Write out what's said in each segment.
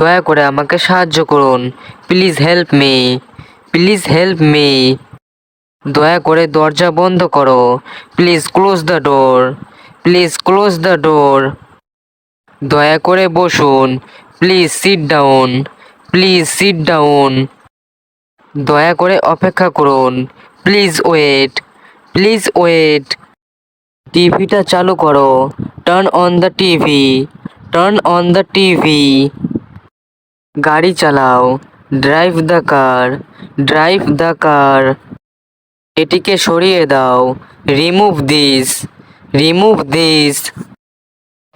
দয়া করে আমাকে সাহায্য করুন। Please help me. Please help me. দয়া করে দরজা বন্ধ করো। Please close the door. Please close the door. দয়া করে বসুন। Please sit down. Please sit down. দয়া করে অপেক্ষা করুন। Please wait. Please wait. টিভিটা চালু করো। Turn on the TV. Turn on the TV. গাড়ি চালাও। Drive the car. Drive the car. এটিকে সরিয়ে দাও। Remove this. Remove this.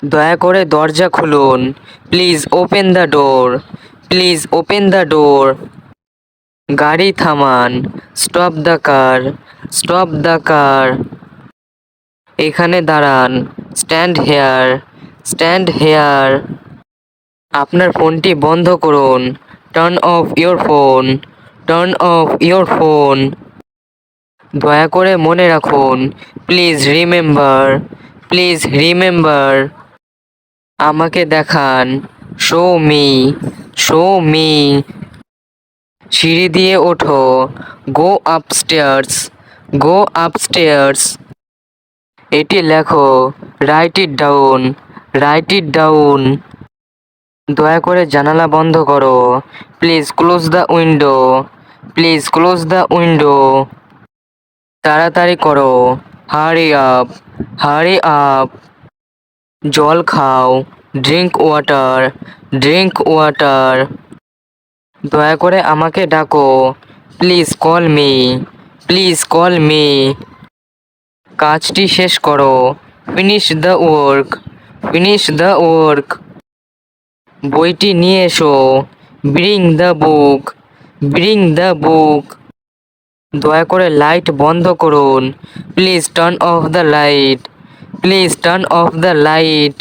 দয়া করে দরজা খুলুন। Please open the door. Please open the door. গাড়ি থামান। Stop the car. Stop the car. এখানে দাঁড়ান। Stand here. Stand here. আপনার ফোনটি বন্ধ করুন। Turn off your phone. Turn off your phone. দয়া করে মনে রাখুন। Please remember. Please remember. আমাকে দেখান। Show me. Show me. সিঁড়ি দিয়ে ওঠো। Go upstairs. Go upstairs. এটি লেখো। Write it down. Write it down. দয়া করে জানালা বন্ধ করো। Please close the window. Please close the window. তাড়াতাড়ি করো। Hurry up. Hurry up. জল খাও। Drink water. Drink water. দয়া করে আমাকে ডাকো। Please call me. Please call me. কাজটি শেষ করো। Finish the work. Finish the work. বইটি নিয়ে এসো। Bring the book. Bring the book. দয়া করে লাইট বন্ধ করুন। Please turn off the light. Please turn off the light.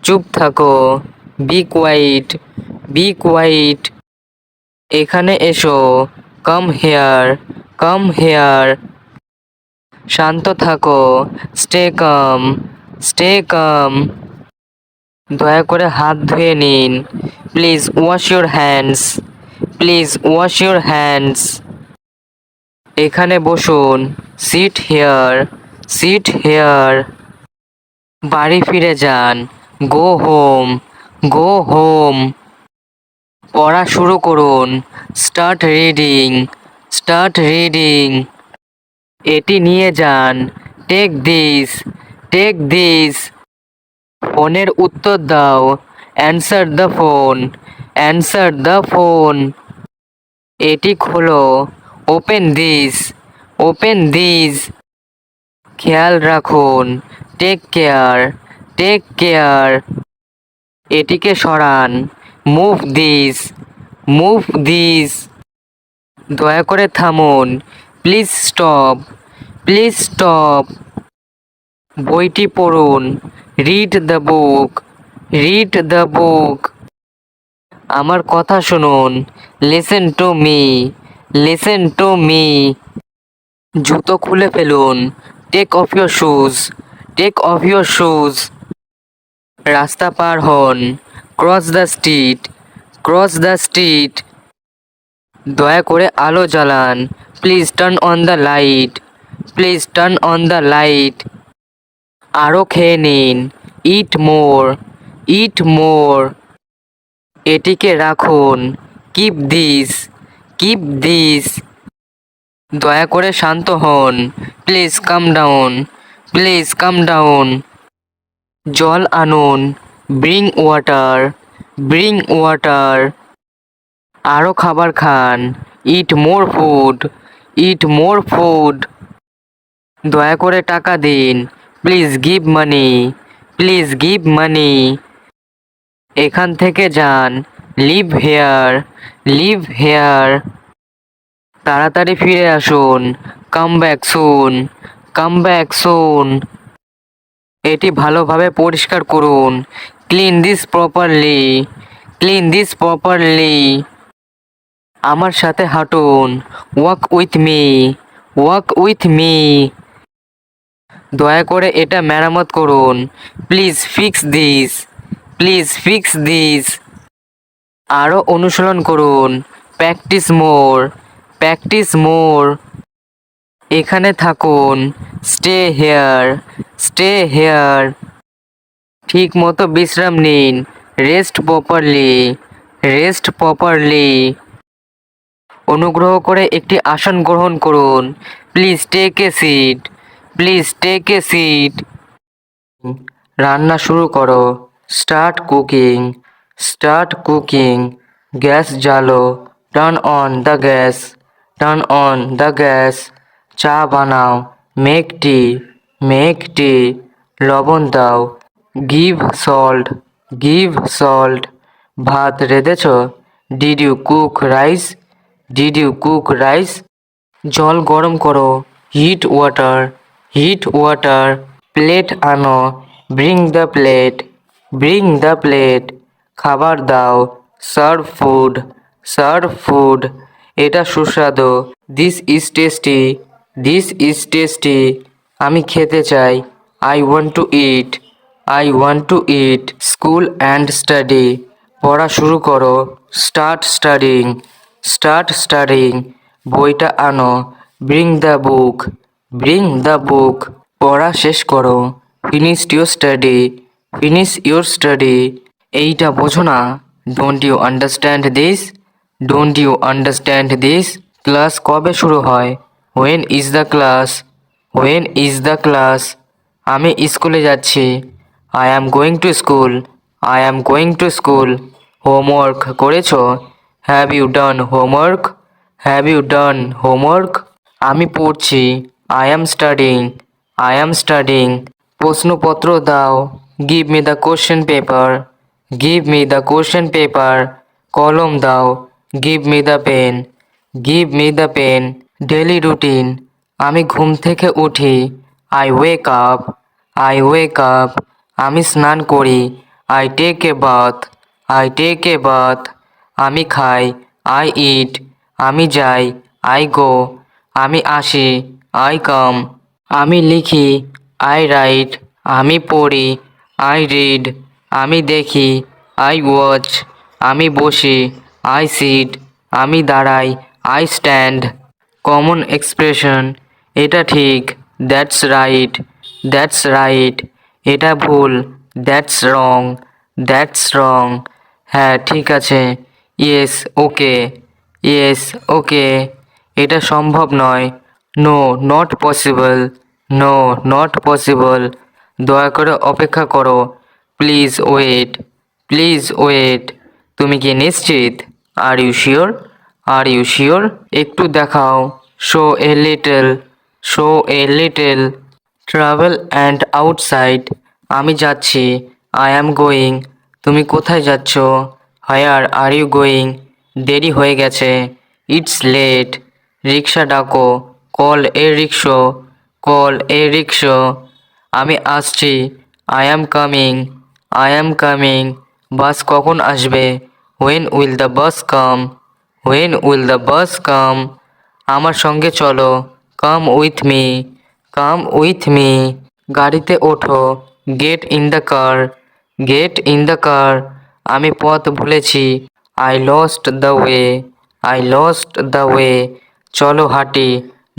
চুপ থাকো। Be quiet. Be quiet. এখানে এসো। Come here. Come here. শান্ত থাকো। Stay calm. Stay calm. দয়া করে হাত ধুয়ে নিন। Please wash your hands. Please wash your hands. এখানে বসুন। Sit here. Sit here. বাড়ি ফিরে যান। Go home. Go home. পড়া শুরু করুন। Start reading. Start reading. এটি নিয়ে যান। Take this. Take this. ফোনের উত্তর দাও। Answer the phone. Answer the phone. এটি খোলো। Open this. Open this. খেয়াল রাখুন। Take care. Take care. এটিকে সরান। Move this. Move this. দয়া করে থামুন। Please stop. Please stop. বইটি পড়ুন। Read the book. Read the book. আমার কথা শুনুন। Listen to me. Listen to me. জুতো খুলে ফেলুন। Take off your shoes. Take off your shoes. রাস্তা পার হন। Cross the street. Cross the street. দয়া করে আলো জ্বালান। Please turn on the light. Please turn on the light. আরও খেয়ে নিন। Eat more. ইট মোর। এটিকে রাখুন। Keep this. Keep this. দয়া করে শান্ত হন। Please calm down. Please calm down. জল আনুন। Bring water. Bring water. আরও খাবার খান। ইট মোর ফুড। ইট মোর ফুড। দয়া করে টাকা দিন। Please give money. Please give money. এখান থেকে যান। Leave here. Leave here. তাড়াতাড়ি ফিরে আসুন। Come back soon. Come back soon. এটি ভালোভাবে পরিষ্কার করুন। Clean this properly. Clean this properly. আমার সাথে হাঁটুন। Walk with me. Walk with me. দয়া করে এটা মেরামত করুন। Please fix this. Please fix this. আরও অনুশীলন করুন। Practice more, practice more. এখানে থাকুন। Stay here, stay here. ঠিক মতো বিশ্রাম নিন। Rest properly, rest properly. অনুগ্রহ করে একটি আসন গ্রহণ করুন। Please take a seat, please take a seat. রান্না শুরু করো। Start cooking, start cooking. Gas জ্বালো। Turn on the gas, turn on the gas. চা বানাও। Make tea, make tea. লবণ দাও। Give salt, give salt. ভাত রেঁধেছ? Did you cook rice, did you cook rice? জল গরম করো। Heat water, heat water. Plate আনো। Bring the plate, bring the plate. খাবার দাও। Serve food, serve food. এটা সুস্বাদু। This is tasty, this is tasty. আমি খেতে চাই। I want to it, I want to eat. School and study. পড়া শুরু করো। Start studying, start studying. বইটা আনো। Bring the book, bring the book. পড়া শেষ করো। Finish your study, finish your study. এইটা বোঝো না? Don't you understand this, don't you understand this? Class কবে শুরু হয়? When is the class, when is the class? আমি স্কুলে যাচ্ছি। I am going to school, I am going to school. Homework করেছো? Have you done homework, have you done homework? আমি পড়ছি। I am studying, I am studying. প্রশ্নপত্র দাও। Give me the question paper, give me the question paper. কলম দাও। Give me the pen, give me the pen. Daily routine. আমি ঘুম থেকে উঠি। I wake up, I wake up. আমি স্নান করি। I take a bath, I take a bath. আমি খাই। I eat. আমি যাই। I go. আমি আসি। I come. আমি লিখি। I write. আমি পড়ি। I read. আমি দেখি। I watch. আমি বসি। I sit. আমি দাঁড়াই। I stand. Common expression. এটা ঠিক। That's right, that's right. এটা ভুল। That's wrong, that's wrong. হ্যাঁ ঠিক আছে। Yes okay, yes okay. এটা সম্ভব নয়। No not possible, no not possible. দয়া করে অপেক্ষা করো। Please wait, please wait. তুমি কি নিশ্চিত? Are you sure, are you sure? একটু দেখাও। Show a little, show a little. Travel and outside. আমি যাচ্ছি। I am going. তুমি কোথায় যাচ্ছ? Where are you going? দেরি হয়ে গেছে। It's late. রিক্সা ডাকো। Call a rickshaw, call a rickshaw. আমি আসছি। I am coming, I am coming. বাস কখন আসবে? When will the bus come, when will the bus come? আমার সঙ্গে চলো। Come with me, come with me. গাড়িতে ওঠো। Get in the car, get in the car. আমি পথ ভুলেছি। I lost the way, I lost the way. চলো হাঁটি।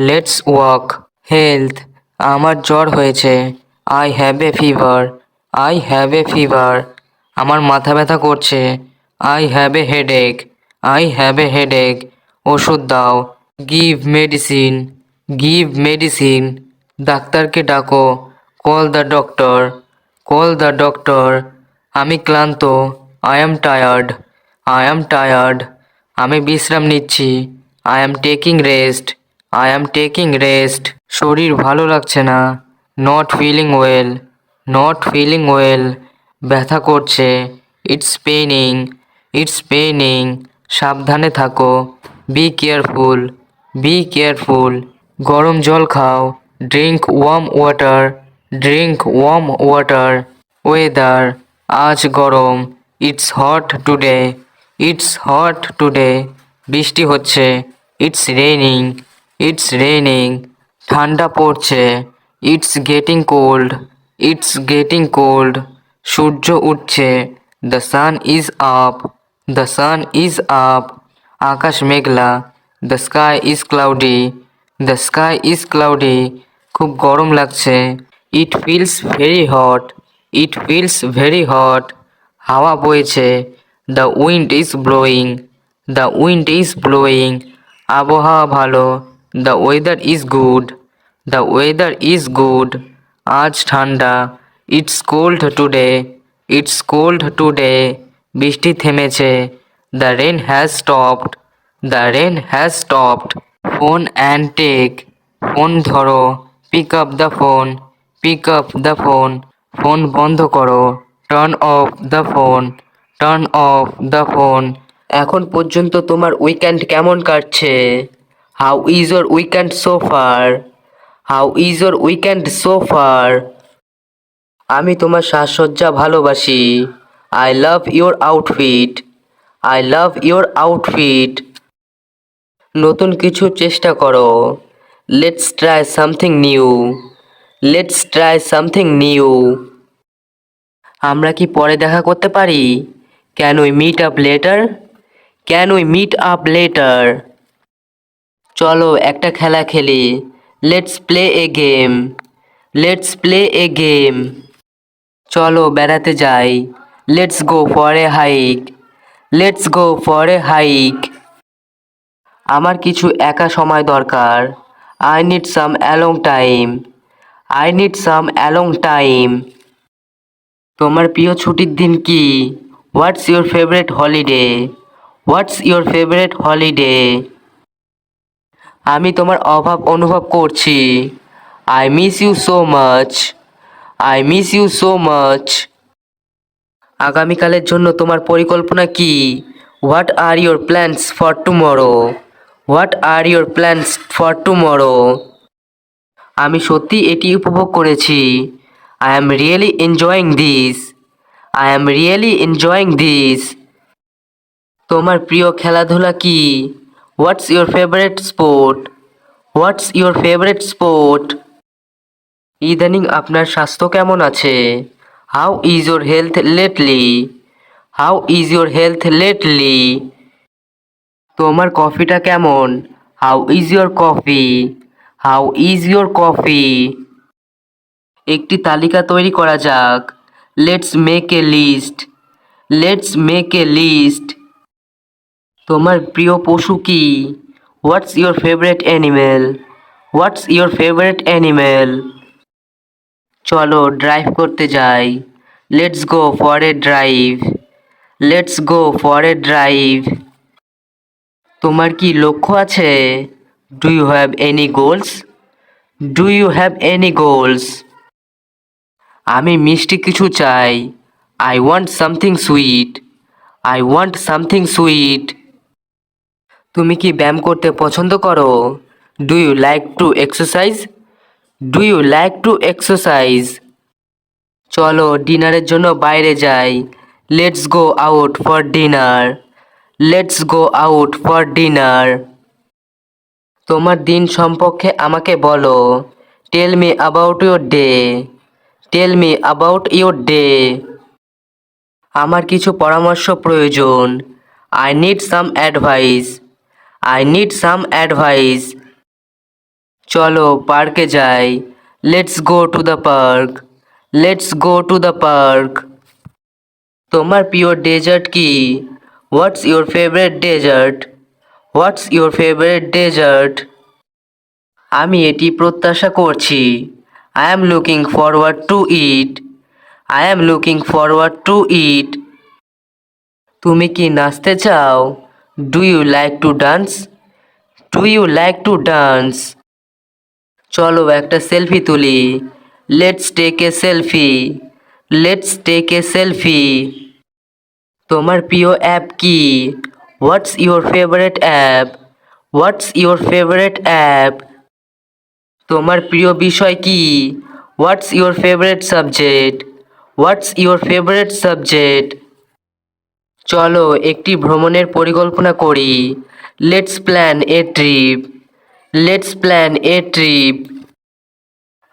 Let's walk. হেলথ। আমার জ্বর হয়েছে। I have a fever, I have a fever. আমার মাথা ব্যথা করছে। I have a headache, I have a headache. ওষুধ দাও। Give medicine, give medicine. ডাক্তারকে ডাকো। Call the doctor, call the doctor. আমি ক্লান্ত। I am tired, I am tired. আমি বিশ্রাম নিচ্ছি। I am taking rest, I am taking rest. শরীর ভালো লাগছে না। Not feeling well, not feeling well. ব্যথা করছে। It's paining, it's paining. সাবধানে থাকো। Be careful, be careful. গরম জল খাও। Drink warm water, drink warm water. Weather. আজ গরম। It's hot today, it's hot today. বৃষ্টি হচ্ছে। It's raining, it's raining. ঠান্ডা পড়ছে। It's getting cold, it's getting cold. সূর্য উঠছে। The sun is up, the sun is up, আকাশ মেঘলা। The sky is cloudy, the sky is cloudy, খুব গরম লাগছে। It feels very hot, it feels very hot, হাওয়া বইছে। The wind is blowing, the wind is blowing, আবহাওয়া ভালো। The weather is good, the weather is good, আজ ঠান্ডা। It's cold today, it's cold today, বৃষ্টি থেমেছে। The rain has stopped, the rain has stopped, phone and take, phone ধরো। Pick up the phone, pick up the phone, phone বন্ধ করো। Turn off the phone, turn off the phone. এখন পর্যন্ত তোমার weekend কেমন কাটছে? How is your weekend so far? How is your weekend so far? আমি তোমার সাজসজ্জা ভালোবাসি। I love your outfit, I love your outfit. নতুন কিছু চেষ্টা করো। Let's try something new, let's try something new. আমরা কি পরে দেখা করতে পারি? Can we meet up later? Can we meet up later? চলো একটা খেলা খেলি। Let's play a game, let's play a game. চলো বেড়াতে যাই। Let's go for a hike, let's go for a hike. আমার কিছু একা সময় দরকার। I need some alone time, I need some alone time. তোমার প্রিয় ছুটির দিন কি? What's your favourite holiday? What's your favourite holiday? আমি তোমার অভাব অনুভব করছি। I miss you so much, I miss you so much. আগামীকালের জন্য তোমার পরিকল্পনা কি? What are your plans for tomorrow? What are your plans for tomorrow? আমি সত্যি এটি উপভোগ করেছি। I am really enjoying this, I am really enjoying this. তোমার প্রিয় খেলাধুলা কি? What's your favourite sport? What's your favourite sport? ইদানিং আপনার স্বাস্থ্য কেমন আছে? How is your health lately? How is your health lately? তোমার কফিটা কেমন? How is your coffee? How is your coffee? একটি তালিকা তৈরি করা যাক। Let's make a list, let's make a list. তোমার প্রিয় পশু কি? What's your favourite animal? What's your favourite animal? চলো ড্রাইভ করতে যাই। Let's go for a drive, let's go for a drive. তোমার কি লক্ষ্য আছে? Do you have any goals? Do you have any goals? আমি মিষ্টি কিছু চাই। I want something sweet, I want something sweet. তুমি কি ব্যায়াম করতে পছন্দ করো? Do you like to exercise? Do you like to exercise? চলো ডিনারের জন্য বাইরে যাই। Let's go out for dinner, let's go out for dinner. তোমার দিন সম্পর্কে আমাকে বলো। Tell me about your day, tell me about your day. আমার কিছু পরামর্শ প্রয়োজন। I need some advice, I need some advice. চলো পার্কে যাই। Let's go to the park, let's go to the park. তোমার প্রিয় ডেজার্ট কি? What's your favourite dessert? What's your favourite dessert? আমি এটি প্রত্যাশা করছি। I am looking forward to it, I am looking forward to it. তুমি কি নাচতে চাও? Do you like to dance? Do you like to dance? চলো একটা সেলফি তুলি। Let's take a selfie, let's take a selfie. তোমার প্রিয় app কি? What's your favourite app? What's your favourite app? তোমার প্রিয় বিষয় কি? What's your favourite subject? What's your favourite subject? চলো একটি ভ্রমণের পরিকল্পনা করি। Let's plan a trip, let's plan a trip.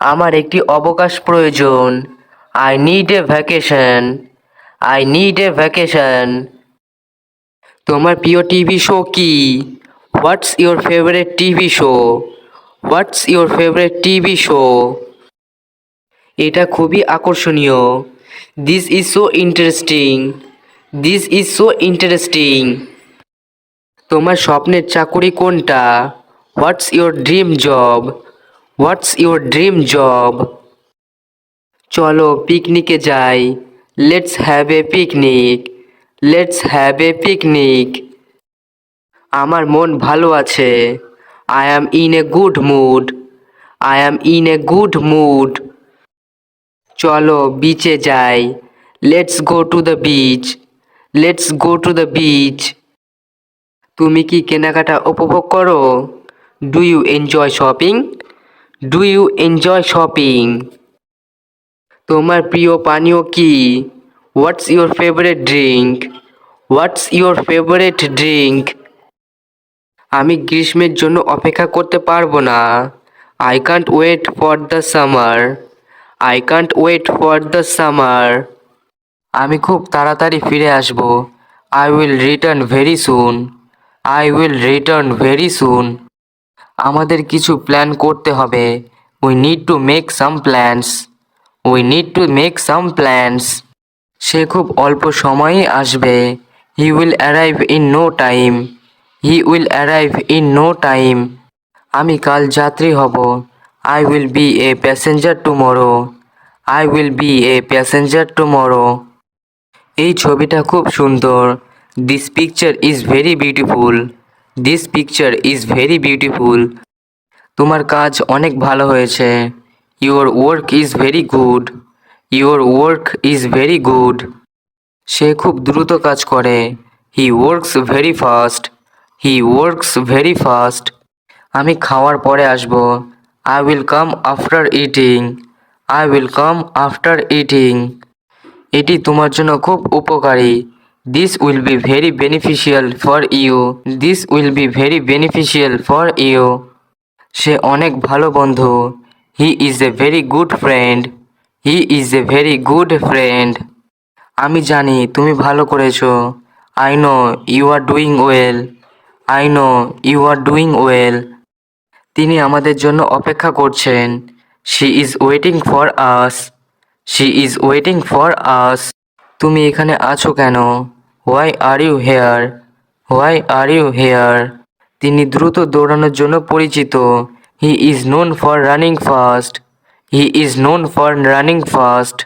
আমার একটি অবকাশ প্রয়োজন। I need a vacation, I need a vacation. তোমার প্রিয় টিভি শো কি? What's your favourite TV show? What's your favourite TV show? এটা খুবই আকর্ষণীয়। This is so interesting. This is so interesting. তোমার স্বপ্নের চাকুরি কোনটা? What's your dream job? What's your dream job? চলো পিকনিকে যাই। Let's have a picnic. Let's have a picnic. আমার মন ভালো আছে। I am in a good mood. I am in a good mood. চলো বিচে যাই। Let's go to the beach. Let's go to the beach. তুমি কি কেনাকাটা উপভোগ করো? Do you enjoy shopping? Do you enjoy shopping? তোমার প্রিয় পানীয় কি? What's your favourite drink? What's your favourite drink? আমি গ্রীষ্মের জন্য অপেক্ষা করতে পারবো না। I can't wait for the summer. I can't wait for the summer. আমি খুব তাড়াতাড়ি ফিরে আসব। I will return very soon. I will return very soon. আমাদের কিছু প্ল্যান করতে হবে। We need to make some plans. We need to make some plans. সে খুব অল্প সময়েই আসবে। He will arrive in no time. He will arrive in no time. আমি কাল যাত্রী হব। I will be a passenger tomorrow. I will be a passenger tomorrow. এই ছবিটা খুব সুন্দর। This picture is very beautiful. This picture is very beautiful. তোমার কাজ অনেক ভালো হয়েছে। Your work is very good. Your work is very good. সে খুব দ্রুত কাজ করে। He works very fast. He works very fast. আমি খাওয়ার পরে আসব। I will come after eating. I will come after eating. এটি তোমার জন্য খুব উপকারী। This will be very beneficial for you. This will be very beneficial for you. সে অনেক ভালো বন্ধু। He is a very good friend. He is a very good friend. আমি জানি তুমি ভালো করেছো। I know you are doing well. I know you are doing well. তিনি আমাদের জন্য অপেক্ষা করছেন। She is waiting for us. She is waiting for us. তুমি এখানে আছো কেন? Why are you here? Why are you here? তিনি দ্রুত দৌড়ানোর জন্য পরিচিত। He is known for running fast. He is known for running fast.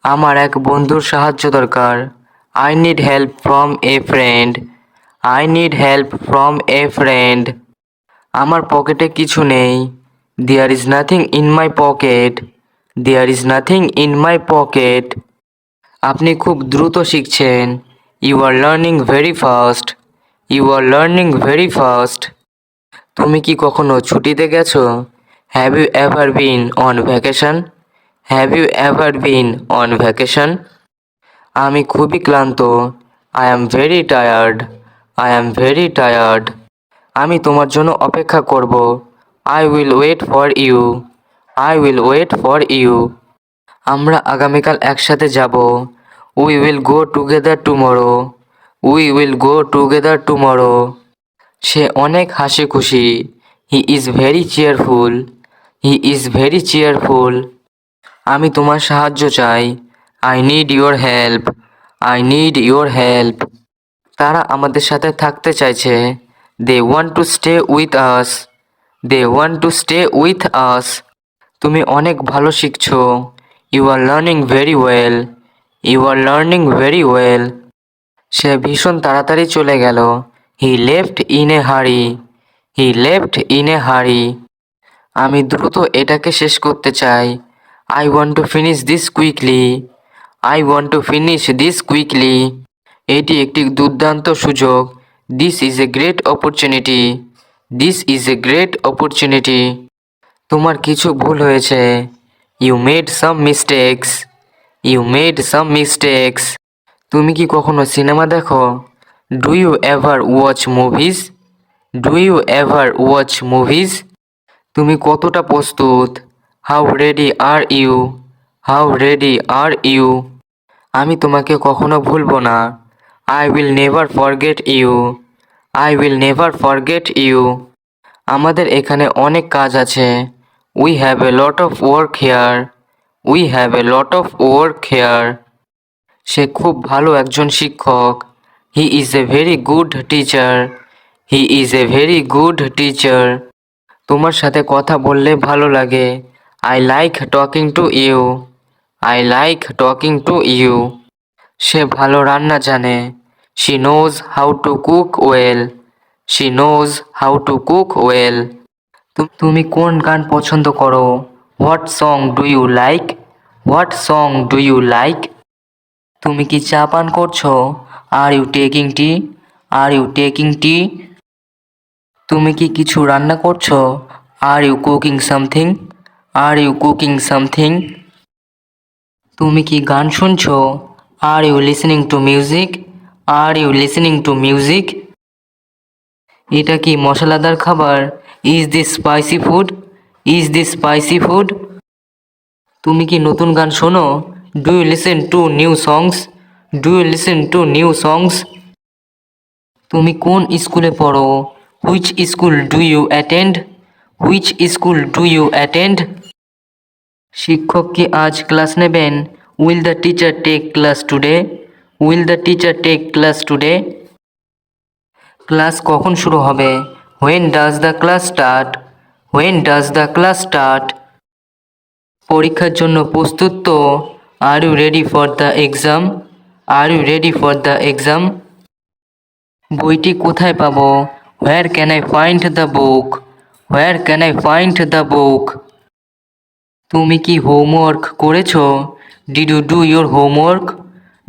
আমার এক বন্ধুর সাহায্য দরকার। I need help from a friend. I need help from a friend. আমার পকেটে কিছু নেই। There is nothing in my pocket. There is nothing in my pocket. আপনি খুব দ্রুত শিখছেন। You are learning very fast. You are learning very fast. তুমি কি কখনো ছুটিতে গেছো? Have you ever been on vacation? Have you ever been on vacation? আমি খুবই ক্লান্ত। I am very tired. I am very tired. আমি তোমার জন্য অপেক্ষা করব। I will wait for you. I will wait for you. আমরা আগামীকাল একসাথে যাব। We will go together tomorrow. We will go together tomorrow. সে অনেক হাসি খুশি। He is very cheerful. He is very cheerful. আমি তোমার সাহায্য চাই। I need your help. I need your help. তারা আমাদের সাথে থাকতে চাইছে। They want to stay with us. They want to stay with us. তুমি অনেক ভালো শিখছো। You are learning very well. You are learning very well. সে ভীষণ তাড়াতাড়ি চলে গেল। হি লেফট ইন এ হারি। হি লেফট ইন এ হারি। আমি দ্রুত এটাকে শেষ করতে চাই। I want to finish this quickly. I want to finish this quickly. এটি একটি দুর্দান্ত সুযোগ। This is a great opportunity. This is a great opportunity. তোমার কিছু ভুল হয়েছে। You made some mistakes. You made some mistakes. তুমি কি কখনো সিনেমা দেখো? Do you ever watch movies? Do you ever watch movies? তুমি কতটা প্রস্তুত? How ready are you? How ready are you? আমি তোমাকে কখনো ভুলবো না। I will never forget you. I will never forget you. আমাদের এখানে অনেক কাজ আছে। We have a lot of work here. We have a lot of work here. সে খুব ভালো একজন শিক্ষক। He is a very good teacher. He is a very good teacher. তোমার সাথে কথা বললে ভালো লাগে। I like talking to you. I like talking to you. সে ভালো রান্না জানে। She knows how to cook well. She knows how to cook well. তুমি কোন গান পছন্দ করো? What song do you like? What song do you like? তুমি কি চা পান করছো? Are you taking tea? Are you taking tea? তুমি কি কিছু রান্না করছো? Are you cooking something? Are you cooking something? তুমি কি গান শুনছো? Are you listening to music? Are you listening to music? এটা কি মশলাদার খাবার? Is this spicy food? Is this spicy food? তুমি কি নতুন গান শোনো? Do you listen to new songs? Do you listen to new songs? তুমি কোন স্কুলে পড়ো? Which school do you attend? Which school do you attend? শিক্ষক কি আজ ক্লাস নেবেন? Will the teacher take class today? Will the teacher take class today? Class কখন শুরু হবে? When does the class start? When does the class start? পরীক্ষার জন্য প্রস্তুত তো? Are you ready for the exam? Are you ready for the exam? বইটি কোথায় পাবো? Where can I find the book? Where can I find the book? তুমি কি homework করেছো? Did you do your homework?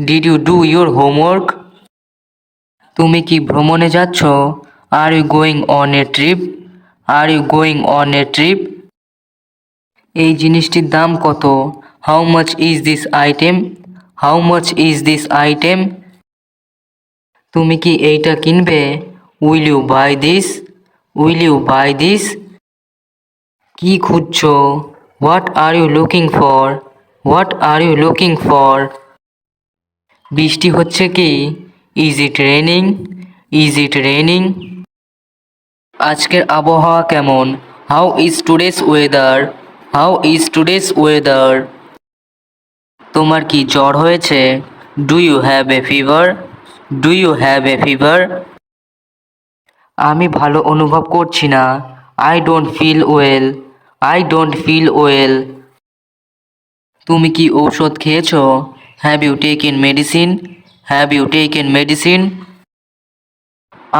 Did you do your homework? তুমি কি ভ্রমণে যাচ্ছ? Are you going on a trip? Are you going on a trip? এই জিনিসটির দাম কত? How much is this item? How much is this item? তুমি কি এইটা কিনবে? Will you buy this? Will you buy this? কি খুঁজছো? What are you looking for? What are you looking for? বৃষ্টি হচ্ছে কি? Is it raining? Is it raining? আজকের আবহাওয়া কেমন? How is today's weather? How is today's weather? তোমার কি জ্বর হয়েছে? Do you have a fever? Do you have a fever? আমি ভালো অনুভব করছি না। I don't feel well. I don't feel well. তুমি কি ঔষধ খেয়েছো? Have you taken medicine? Have you taken medicine?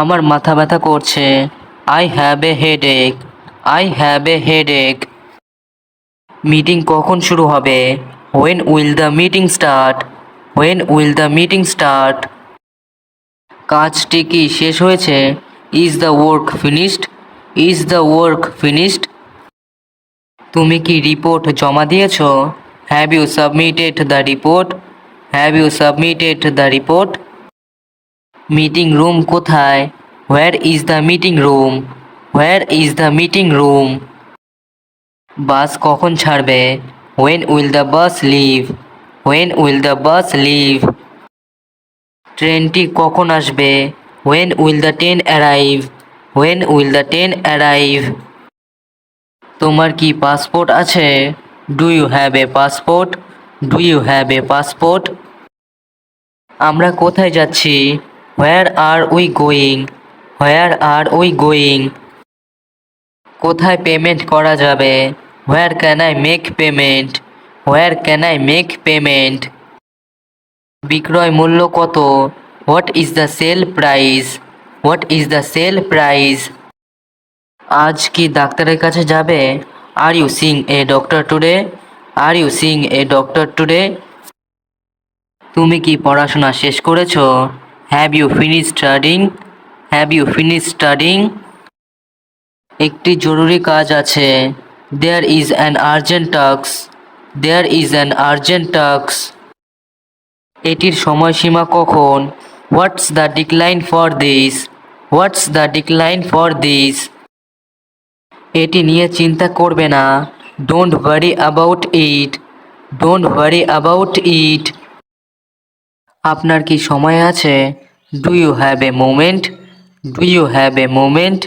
আমার মাথা ব্যথা করছে। I have a headache. I have a headache. Meeting কখন শুরু হবে? When will the meeting start? When will the meeting start? কাজটি কি শেষ হয়েছে? Is the work finished? Is the work finished? তুমি কি রিপোর্ট জমা দিয়েছো? Have you submitted the report? Have you submitted the report? Meeting room কোথায়? Where is the meeting room? Where is the meeting room? বাস কখন ছাড়বে? When will the bus leave? When will the bus leave? ট্রেনটি কখন আসবে? When will the train arrive? When will the train arrive? তোমার কি passport আছে? Do you have a passport? Do you have a passport? আমরা কোথায় যাচ্ছি? Where are we going? Where are we going? কোথায় পেমেন্ট করা যাবে? Where can I make payment? Where can I make payment? বিক্রয় মূল্য কত? What is the sale price? What is the sale price? আজ কি ডাক্তারের কাছে যাবে? Are you seeing a doctor today? Are you seeing a doctor today? তুমি কি পড়াশোনা শেষ করেছো? Have you finished studying? Have you finished studying? একটি জরুরি কাজ আছে। There is an urgent task. There is an urgent task. এটির সময়সীমা কখন? What's the deadline for this? What's the deadline for this? এটি নিয়ে চিন্তা করবে না। Don't worry about it. Don't worry about it. আপনার কি সময় আছে? Do you have a moment? Do you have a moment?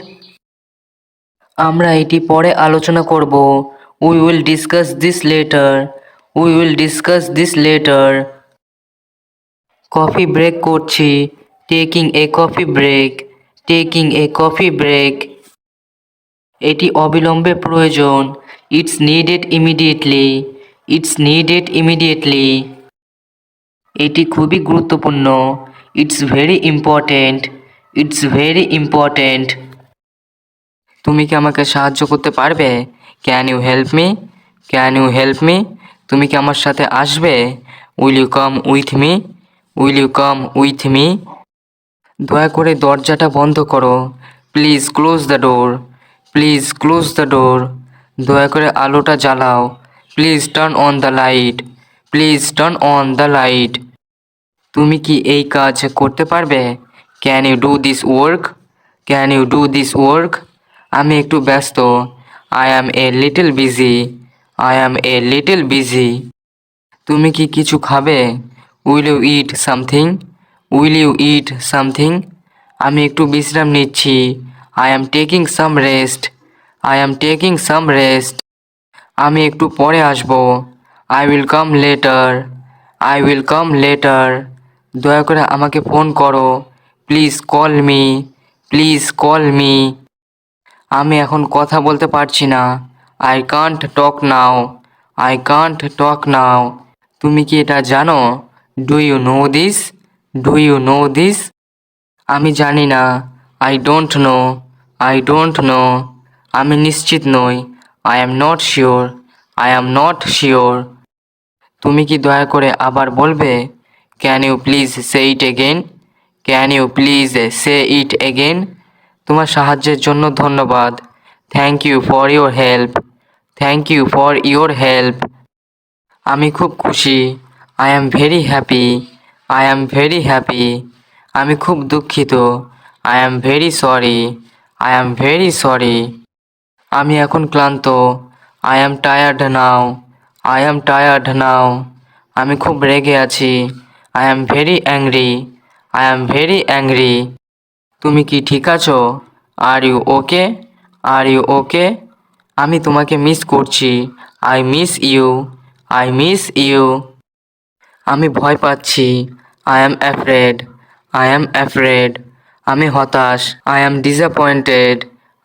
আমরা এটি পরে আলোচনা করব। We will discuss this later. We will discuss this later. Coffee break করছি। Taking a coffee break. Taking a coffee break. এটি অবিলম্বে প্রয়োজন। It's needed immediately. It's needed immediately. এটি খুবই গুরুত্বপূর্ণ। It's very important. It's very important. তুমি কি আমাকে সাহায্য করতে পারবে? Can you help me? Can you help me? তুমি কি আমার সাথে আসবে? Will you come with me? Will you come with me? দয়া করে দরজাটা বন্ধ করো। Please close the door. Please close the door. দয়া করে আলোটা জ্বালাও। Please turn on the light. Please turn on the light. তুমি কি এই কাজ করতে পারবে? Can you do this work? Can you do this work? আমি একটু ব্যস্ত। I am a little busy. I am a little busy. তুমি কি কিছু খাবে? Will you eat something? Will you eat something? আমি একটু বিশ্রাম নিচ্ছি। I am taking some rest. I am taking some rest. আমি একটু পরে আসব। I will come later. I will come later. দয়া করে আমাকে ফোন করো। Please call me. Please call me. আমি এখন কথা বলতে পারছি না। I can't talk now. I can't talk now. তুমি কি এটা জানো? Do you know this? Do you know this? আমি জানি না। I don't no. I don't know. আমি নিশ্চিত নই। I am not sure. I am not sure. তুমি কি দয়া করে আবার বলবে? Can you please say it again? Can you please say it again? তোমার সাহায্যের জন্য ধন্যবাদ। Thank you for your help. Thank you for your help. আমি খুব খুশি। I am very happy. I am very happy. আমি খুব দুঃখিত। I am very sorry. I am very sorry. আমি এখন ক্লান্ত। I am tired now. I am tired now. আমি খুব রেগে আছি। I am very angry. I am very angry. তুমি কি ঠিক আছো? Are you okay? Are you okay? আমি তোমাকে মিস করছি। I miss you. I miss you. আমি ভয় পাচ্ছি। I am afraid. I am afraid. আমি হতাশ। I am disappointed.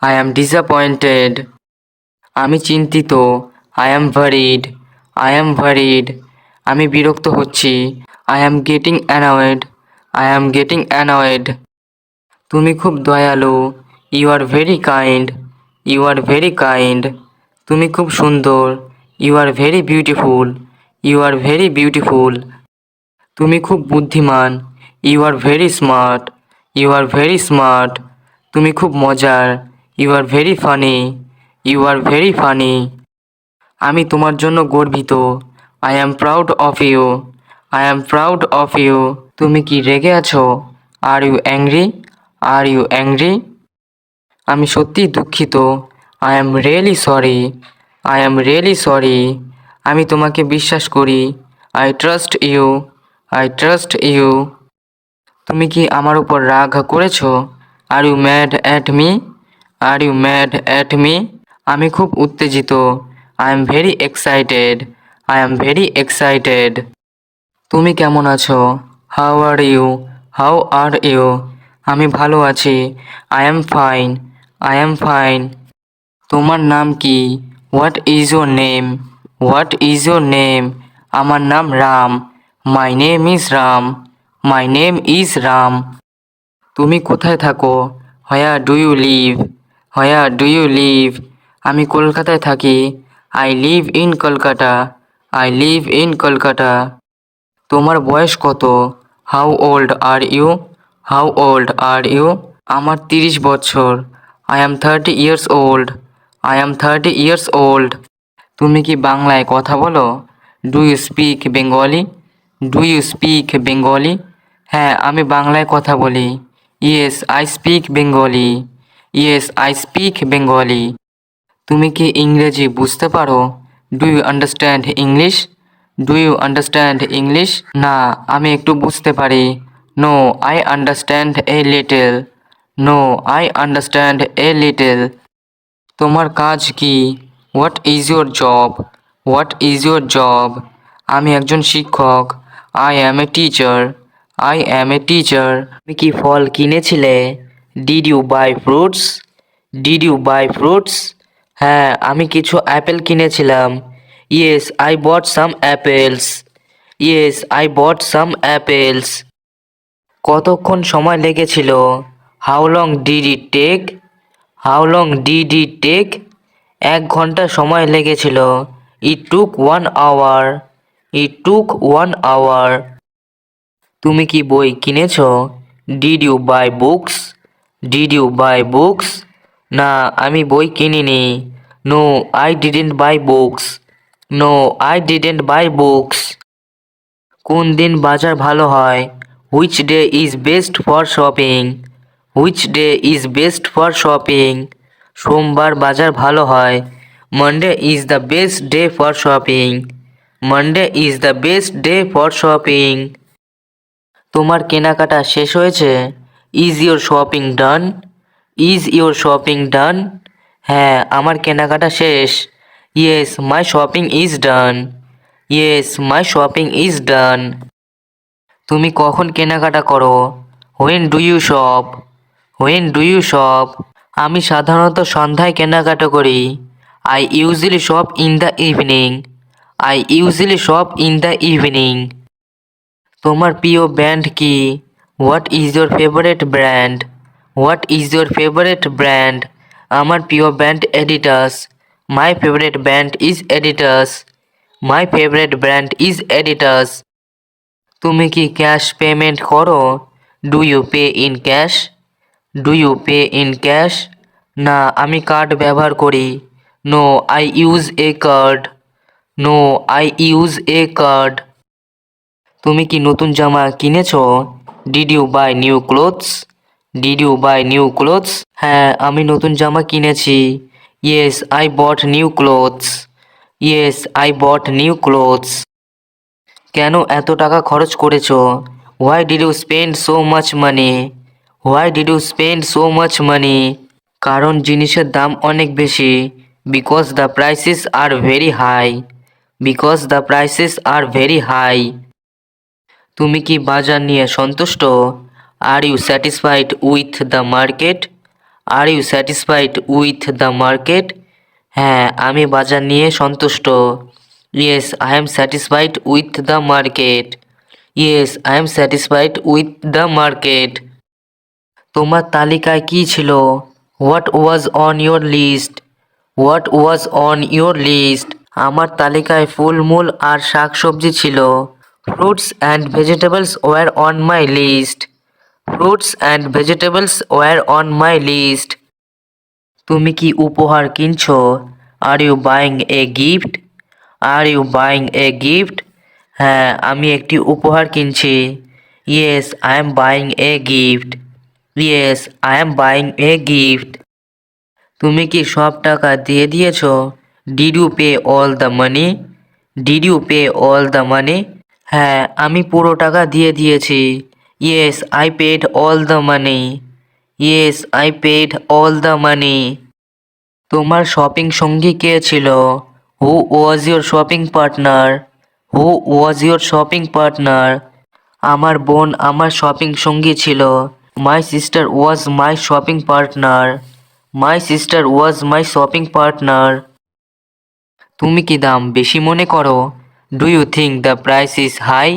I am disappointed. আমি চিন্তিত। I am worried. I am worried. আমি বিরক্ত হচ্ছি। I am getting annoyed. I am getting annoyed. তুমি খুব দয়ালু। You are very kind. You are very kind. তুমি খুব সুন্দর। You are very beautiful. You are very beautiful. তুমি খুব বুদ্ধিমান। You are very smart. You are very smart. তুমি খুব মজার। You are very funny. You are very funny. আমি তোমার জন্য গর্বিত। I am proud of you. I am proud of you. তুমি কি রেগে আছো? Are you angry? Are you angry? আমি সত্যিই দুঃখিত। I am really sorry. I am really sorry. আমি তোমাকে বিশ্বাস করি। I trust you. I trust you. তুমি কি আমার উপর রাগ করেছো? Are you mad at me? Are you mad at me? আমি খুব উত্তেজিত। I am very excited. I am very excited. তুমি কেমন আছো? How are you? How are you? আমি ভালো আছি। I am fine. I am fine. তোমার নাম কি? What is your name? What is your name? আমার নাম Ram. My name is Ram. My name is Ram. তুমি কোথায় থাকো? Where do you live? Where do you live? আমি কলকাতায় থাকি। I live in Kolkata. I live in Kolkata. তোমার বয়স কত? How old are you? How old are you? আমার 30 বছর। I am 30 years old. I am 30 years old. তুমি কি বাংলায় কথা বলো? Do you speak Bengali? Do you speak Bengali? হ্যাঁ, আমি বাংলায় কথা বলি। Yes I speak Bengali. Yes I speak Bengali. তুমি কি ইংরেজি বুঝতে পারো? Do you understand English? Do you understand English? না, আমি একটু বুঝতে পারি। No, I understand a little. No, I understand a little. তোমার কাজ কি? What is your job? What is your job? আমি একজন শিক্ষক। I am a teacher. I am a teacher. তুমি কি ফল কিনেছিলে? Did you buy fruits? Did you buy fruits? হ্যাঁ, আমি কিছু অ্যাপেল কিনেছিলাম। Yes, I bought some apples. Yes, I bought some apples. কতক্ষণ সময় লেগেছিল? How long did it take? How long did it take? 1 ঘন্টা সময় লেগেছিল। It took 1 hour. It took 1 hour. তুমি কি বই কিনেছো? Did you buy books? Did you buy books? না, আমি বই কিনিনি। No, I didn't buy books. No, I didn't buy books. কোন দিন বাজার ভালো হয়? Which day is best for shopping? Which day is best for shopping? সোমবার বাজার ভালো হয়। Monday is the best day for shopping. Monday is the best day for shopping. তোমার কেনাকাটা শেষ হয়েছে? Is your shopping done? Is your shopping done? হ্যাঁ, আমার কেনাকাটা শেষ। Yes, my shopping is done. Yes, my shopping is done. তুমি কখন কেনাকাটা করো? When do you shop? When do you shop? আমি সাধারণত সন্ধ্যায় কেনাকাটা করি। I usually shop in the evening. I usually shop in the evening. তোমার প্রিয় ব্র্যান্ড কি? What is your favourite brand? What is your favourite brand? আমার প্রিয় brand Adidas. My favourite brand is Adidas. My favourite brand is Adidas. তুমি কি cash payment করো? Do you pay in cash? Do you pay in cash? না, আমি card ব্যবহার করি। No, I use a card. No, I use a card. তুমি কি নতুন জামা কিনেছো? Did you buy new clothes? Did you buy new clothes? হ্যাঁ, আমি নতুন জামা কিনেছি। Yes, I bought new clothes. Yes, I bought new clothes. কেন এত টাকা খরচ করেছো? Why did you spend so much money? Why did you spend so much money? কারণ জিনিসের দাম অনেক বেশি। Because the prices are very high. Because the prices are very high. তুমি কি বাজার নিয়ে সন্তুষ্ট? Are you satisfied with the market? Are you satisfied with the market? হ্যাঁ, আমি বাজার নিয়ে সন্তুষ্ট। Yes, I am satisfied with the market. Yes, I am satisfied with the market. তোমার তালিকায় কি ছিল? What was on your list? What was on your list? আমার তালিকায় ফুলমূল আর শাকসবজি ছিল। Fruits and vegetables were on my list. Fruits and vegetables were on my list. তুমি কি উপহার কিনছো? Are you buying a gift? Are you buying a gift? হ্যাঁ, আমি একটি উপহার কিনছি। Yes, I am buying a gift. Yes, I am buying a gift. তুমি কি সব টাকা দিয়ে দিয়েছো? Did you pay all the money? Did you pay all the money? হ্যাঁ, আমি পুরো টাকা দিয়ে দিয়েছি। Yes, I paid all the money. Yes, I paid all the money. তোমার শপিং সঙ্গী কে ছিল? Who was your shopping partner? Who was your shopping partner? আমার বোন আমার শপিং সঙ্গী ছিল। My sister was my shopping partner. My sister was my shopping partner. তুমি কি দাম বেশি মনে করো? Do you think the price is high?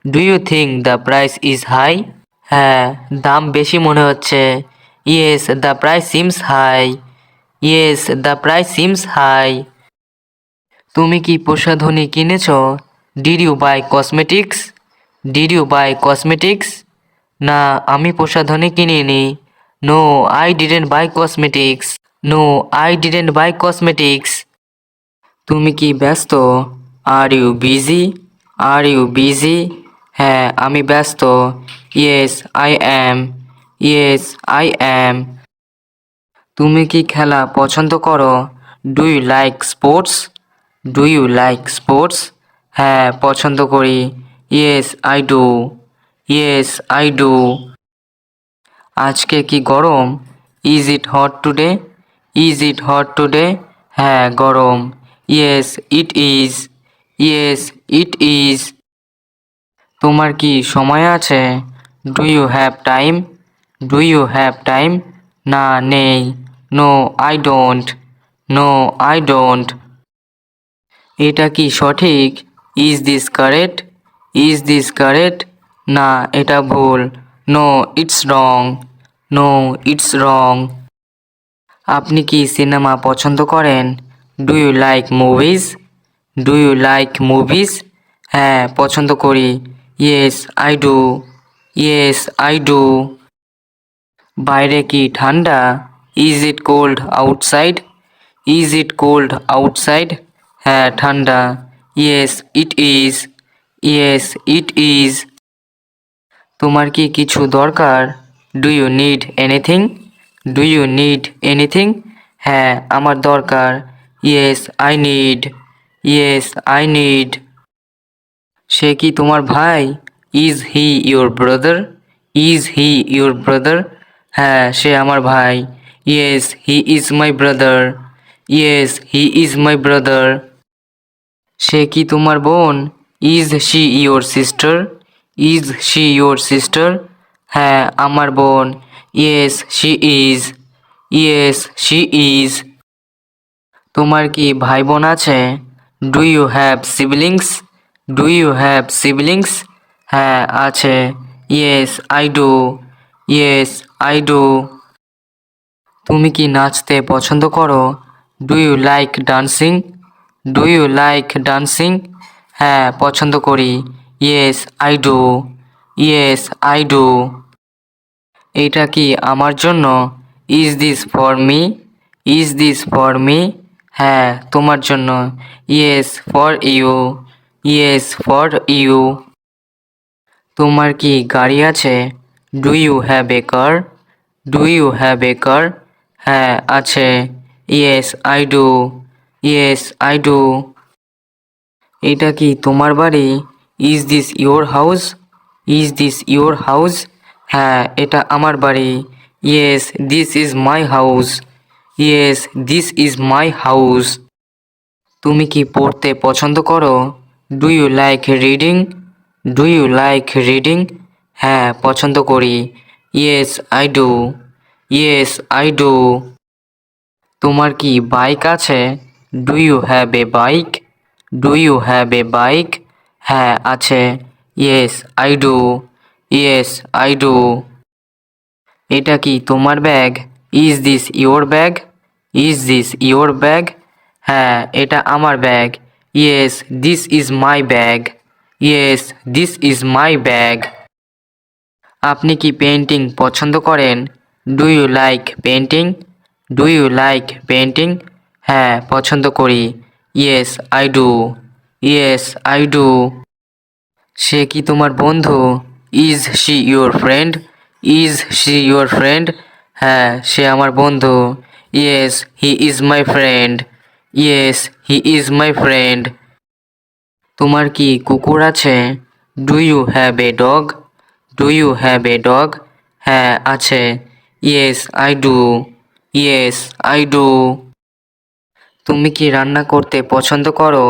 Do you think the price is high? হ্যাঁ, দাম বেশি মনে হচ্ছে। Yes, the price seems high. Yes, the price seems high. তুমি কি প্রসাধনী কিনেছো? Did you buy cosmetics? Did you buy cosmetics? না, আমি প্রসাধনী কিনিনি। No, I didn't buy cosmetics. No, I didn't buy cosmetics. তুমি কি ব্যস্ত? Are you busy? Are you busy? হ্যাঁ, আমি ব্যস্ত। Yes, I am. Yes, I am. তুমি কি খেলা পছন্দ করো? Do you like sports? Do you like sports? হ্যাঁ, পছন্দ করি। Yes, I do. Yes I do. আজকে কি গরম? Is it hot today? Is it hot today? হ্যাঁ গরম। Yes it is. Yes it is. তোমার কি সময় আছে? Do you have time? Do you have time? না নেই। No I don't. No I don't. এটা কি সঠিক? Is this correct? Is this correct? না এটা ভুল। No it's wrong. No it's wrong. আপনি কি সিনেমা পছন্দ করেন? Do you like movies? Do you like movies? হ্যাঁ পছন্দ করি। Yes I do. Yes I do. বাইরে কি ঠান্ডা? Is it cold outside? Is it cold outside? হ্যাঁ ঠান্ডা। Yes it is. Yes it is. তোমার কি কিছু দরকার? Do you need anything? Do you need anything? হ্যাঁ আমার দরকার। Yes I need. Yes I need. সে কি তোমার ভাই? Is he your brother? Is he your brother? হ্যাঁ সে আমার ভাই। Yes he is my brother. Yes he is my brother. সে কি তোমার বোন? Is she your sister? Is she your sister? হ্যাঁ আমার বোন। Yes she is. Yes she is. তোমার কি ভাই বোন আছে? Do you have siblings? Do you have siblings? হ্যাঁ আছে। Yes I do. Yes I do. তুমি কি নাচতে পছন্দ করো? Do you like dancing? Do you like dancing? হ্যাঁ পছন্দ করি। Yes I do. Yes I do. এটা কি আমার জন্য? Is this for me? Is this for me? হ্যাঁ তোমার জন্য। Yes for you. Yes for you. তোমার কি গাড়ি আছে? Do you have a car? Do you have a car? হ্যাঁ আছে। Yes I do. Yes I do. এটা কি তোমার বাড়ি? Is this your house? Is this your house? হ্যাঁ এটা আমার বাড়ি। Yes this is my house. Yes this is my house. তুমি কি পড়তে পছন্দ করো? Do you like reading? Do you like reading? হ্যাঁ পছন্দ করি। Yes I do. Yes I do. তোমার কি বাইক আছে? Do you have a bike? Do you have a bike? হ্যাঁ আছে। Yes I do. Yes I do. এটা কি তোমার bag? Is this your bag? Is this your bag? হ্যাঁ এটা আমার bag. Yes this is my bag. Yes this is my bag. আপনি কি পেন্টিং পছন্দ করেন? Do you like painting? Do you like painting? হ্যাঁ পছন্দ করি। Yes I do. Yes I do. সে কি তোমার বন্ধু? Is she your friend? Is she your friend? হ্যাঁ সে আমার বন্ধু। Yes he is my friend. Yes he is my friend. তোমার কি কুকুর আছে? Do you have a dog? Do you have a dog? হ্যাঁ আছে। Yes I do. Yes I do. তুমি কি রান্না করতে পছন্দ করো?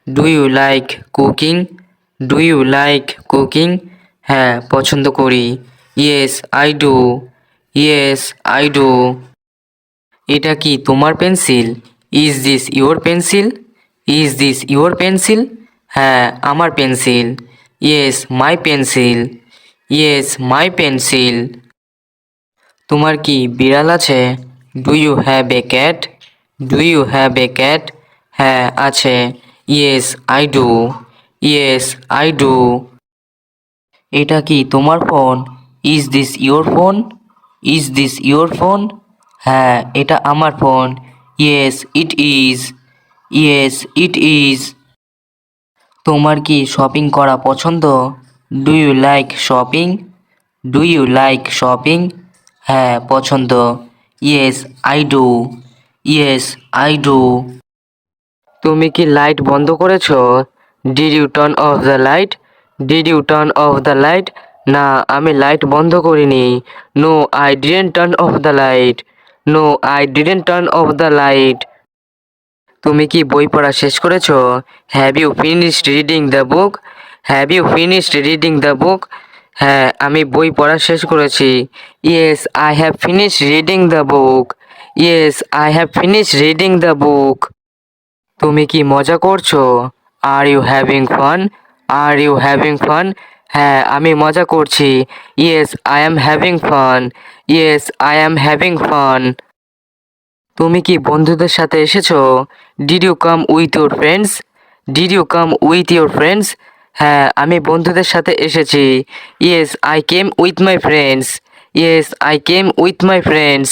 Do you like cooking? Do you like cooking? হ্যাঁ পছন্দ করি। Yes I do. Yes I do. এটা কি তোমার pencil? Is this your pencil? Is this your pencil? হ্যাঁ আমার pencil. Yes my pencil. Yes my pencil. তোমার কি বিড়াল আছে? Do you have a cat? Do you have a cat? হ্যাঁ আছে। Yes I do. Yes I do. এটা কি তোমার phone? Is this your phone? Is this your phone? হ্যাঁ এটা আমার phone. Yes it is. Yes it is. তোমার কি শপিং করা পছন্দ? Do you like shopping? Do you like shopping? হ্যাঁ পছন্দ। Yes I do. Yes I do. তুমি কি লাইট বন্ধ করেছো? Did you turn off the light? Did you turn off the light? না, আমি লাইট বন্ধ করিনি। No, I didn't turn off the light. No, I didn't turn off the light. তুমি কি বই পড়া শেষ করেছো? Have you finished reading the book? Have you finished reading the book? হ্যাঁ, আমি বই পড়া শেষ করেছি। Yes, I have finished reading the book. Yes, I have finished reading the book. তুমি কি মজা করছো? Are you having fun? Are you having fun? হ্যাঁ, আমি মজা করছি। Yes, I am having fun. Yes, I am having fun. তুমি কি বন্ধুদের সাথে এসেছো? Did you come with your friends? Did you come with your friends? হ্যাঁ, আমি বন্ধুদের সাথে এসেছি। Yes, I came with my friends. Yes, I came with my friends.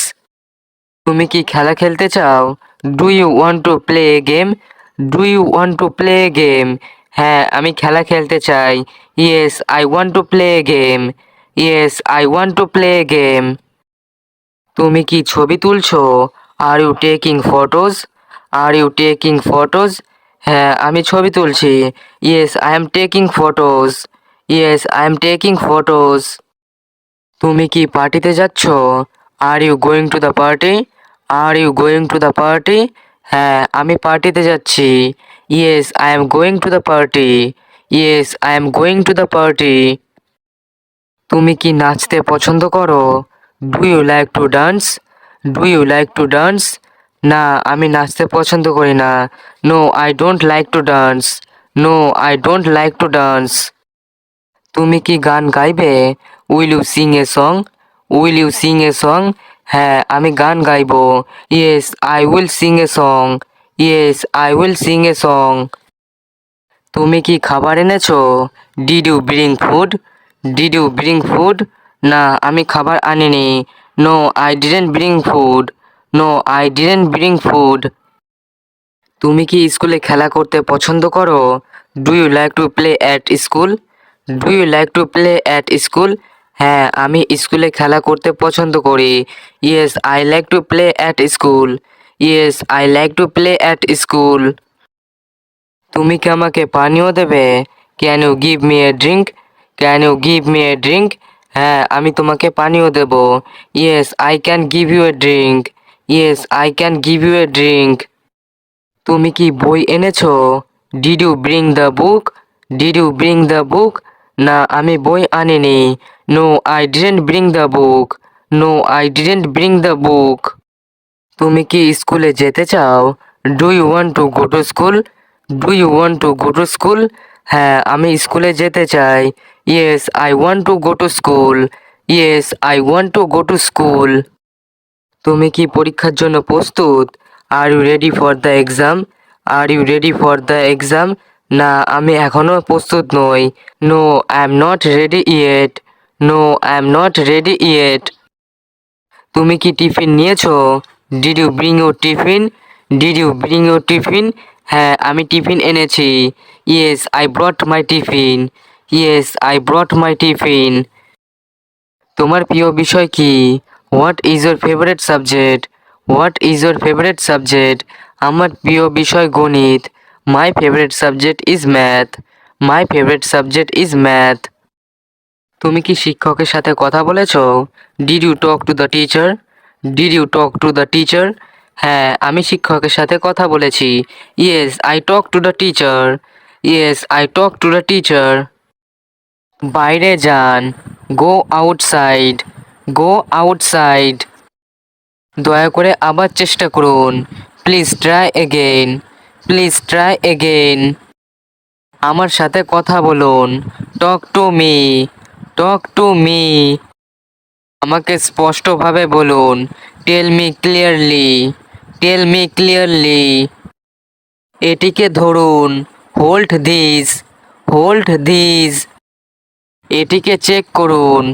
তুমি কি খেলা খেলতে চাও? Do you want to play a game? Do you want to play a game? হ্যাঁ, আমি খেলা খেলতে চাই। Yes, I want to play a game. Yes, I want to play a game. তুমি কি ছবি তুলছো? Are you taking photos? Are you taking photos? হ্যাঁ, আমি ছবি তুলছি। Yes, I am taking photos. Yes, I am taking photos. তুমি কি পার্টিতে যাচ্ছ? Are you going to the party? Are you going to the party? হ্যাঁ, আমি পার্টিতে যাচ্ছি। Yes, I am going to the party. Yes, I am going to the party. তুমি কি নাচতে পছন্দ করো? Do you like to dance? Do you like to dance? না, আমি নাচতে পছন্দ করি না। No, I don't like to dance. No, I don't like to dance. তুমি কি গান গাইবে? Will you sing a song? Will you sing a song? হ্যাঁ, আমি গান গাইবো। Yes, I will sing a song. Yes, I will sing a song. তুমি কি খাবার এনেছো? Did you bring food? Did you bring food? না, আমি খাবার আনিনি। No, I didn't bring food. No, I didn't bring food. তুমি কি স্কুলে খেলা করতে পছন্দ করো? Do you like to play at school? Do you like to play at school? হ্যাঁ, আমি স্কুলে খেলা করতে পছন্দ করি। Yes, I like to play at school. Yes, I like to play at school. তুমি কি আমাকে পানীয় দেবে? Can you give me a drink? Can you give me a drink? হ্যাঁ, আমি তোমাকে পানীয় দেব। Yes, I can give you a drink. Yes, I can give you a drink. তুমি কি বই এনেছো? Did you bring the book? Did you bring the book? না, আমি বই আনিনি। No, I didn't bring the book. No, I didn't bring the book. তুমি কি স্কুলে যেতে চাও? Do you want to go to school? Do you want to go to school? হ্যাঁ, আমি স্কুলে যেতে চাই। Yes, I want to go to school. Yes, I want to go to school. তুমি কি পরীক্ষার জন্য প্রস্তুত? Are you ready for the exam? Are you ready for the exam? না, আমি এখনও প্রস্তুত নই। No, I am not ready yet. No, I am not ready yet. তুমি কি টিফিন নিয়েছো? Did you bring your tiffin? Did you bring your tiffin? হ্যাঁ, আমি টিফিন এনেছি। Yes, I brought my tiffin. Yes, I brought my tiffin. তোমার প্রিয় বিষয় কি? What is your favourite subject? What is your favourite subject? আমার প্রিয় বিষয় গণিত। My favourite subject is math. My favourite subject is math. তুমি কি শিক্ষকের সাথে কথা বলেছো? Did you talk to the teacher? Did you talk to the teacher? হ্যাঁ, আমি শিক্ষকের সাথে কথা বলেছি। Yes, I talk to the teacher. Yes, I talk to the teacher. বাইরে যান। Go outside. Go outside. দয়া করে আবার চেষ্টা করুন। Please try again. Please try again. আমার সাথে কথা বলুন। Talk to me. Talk to me. আমাকে স্পষ্টভাবে বলুন। Tell me clearly. Tell me clearly. এটিকে ধরুন। Hold this. Hold this. এটিকে চেক করুন।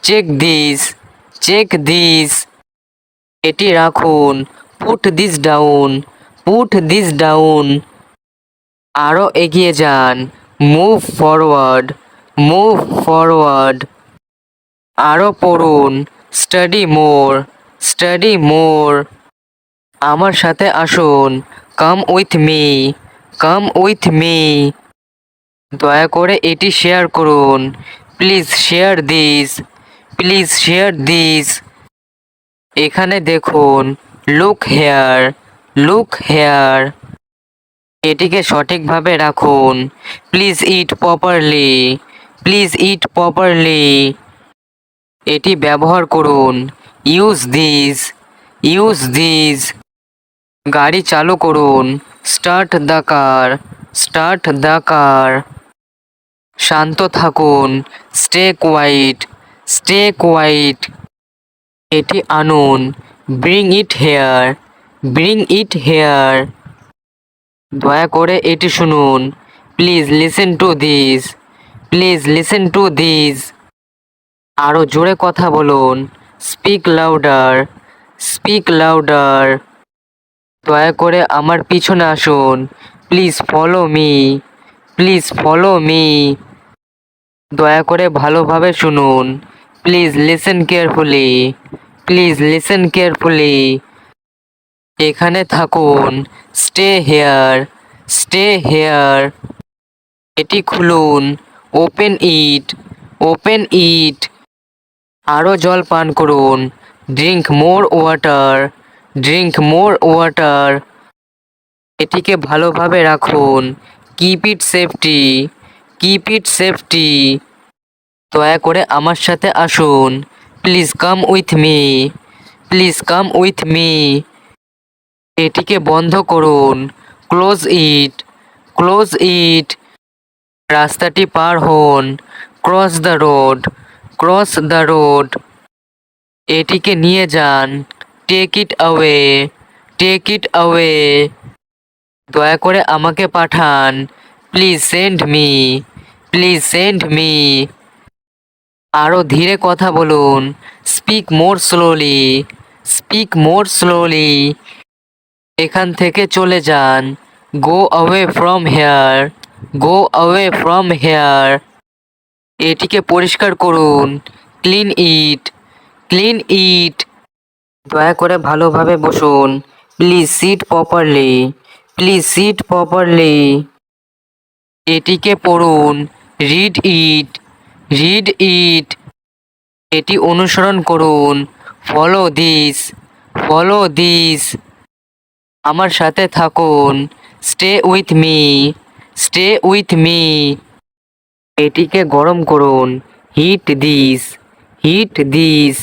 Check this. Check this. এটি রাখুন। Put this down. Put this down. আরও এগিয়ে যান। Move forward. Move forward. আরও পড়ুন। Study more. Study more. আমার সাথে আসুন। Come with me. Come with me. দয়া করে এটি শেয়ার করুন। Please share this, please share this. এখানে দেখুন, লুক হেয়ার, লুক হেয়ার। এটিকে সঠিকভাবে রাখুন। Please it properly, please it properly. এটি ব্যবহার করুন। Use this, use this. গাড়ি চালু করুন। Start the car, start the car. শান্ত থাকুন। Stay quiet, stay quiet. এটি আনুন। Bring it here, bring it here. দয়া করে এটি শুনুন। Please listen to this, please listen to this. আরও জোরে কথা বলুন। Speak louder, speak louder. দয়া করে আমার পিছনে আসুন। Please follow me, please follow me. দয়া করে ভালোভাবে শুনুন। Please listen carefully, please listen carefully. এখানে থাকুন। Stay here, stay here. এটি খুলুন। Open it, open it. আরও জল পান করুন। Drink more water, drink more water. এটিকে ভালোভাবে রাখুন। Keep it safety, keep it safety. দয়া করে আমার সাথে আসুন। Please come with me, please come with me. এটিকে বন্ধ করুন। Close it, close it. রাস্তাটি পার হন। Cross the road, cross the road. এটিকে নিয়ে যান। Take it away, take it away. দয়া করে আমাকে পাঠান। Please send me, please send me. আরও ধীরে কথা বলুন। Speak more slowly, speak more slowly. এখান থেকে চলে যান। Go away from here, go away from here. এটিকে পরিষ্কার করুন। Clean it, clean it. দয়া করে ভালোভাবে বসুন। Please sit properly, please sit properly. এটিকে পড়ুন। Read it, read it. এটি অনুসরণ করুন। Follow this, follow this. আমার সাথে থাকুন। Stay with me, stay with me. এটিকে গরম করুন। Heat this, heat this.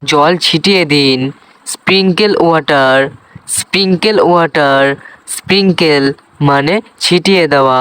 জল ছিটিয়ে দিন। Sprinkle water, sprinkle water. Sprinkle মানে ছিটিয়ে দেওয়া।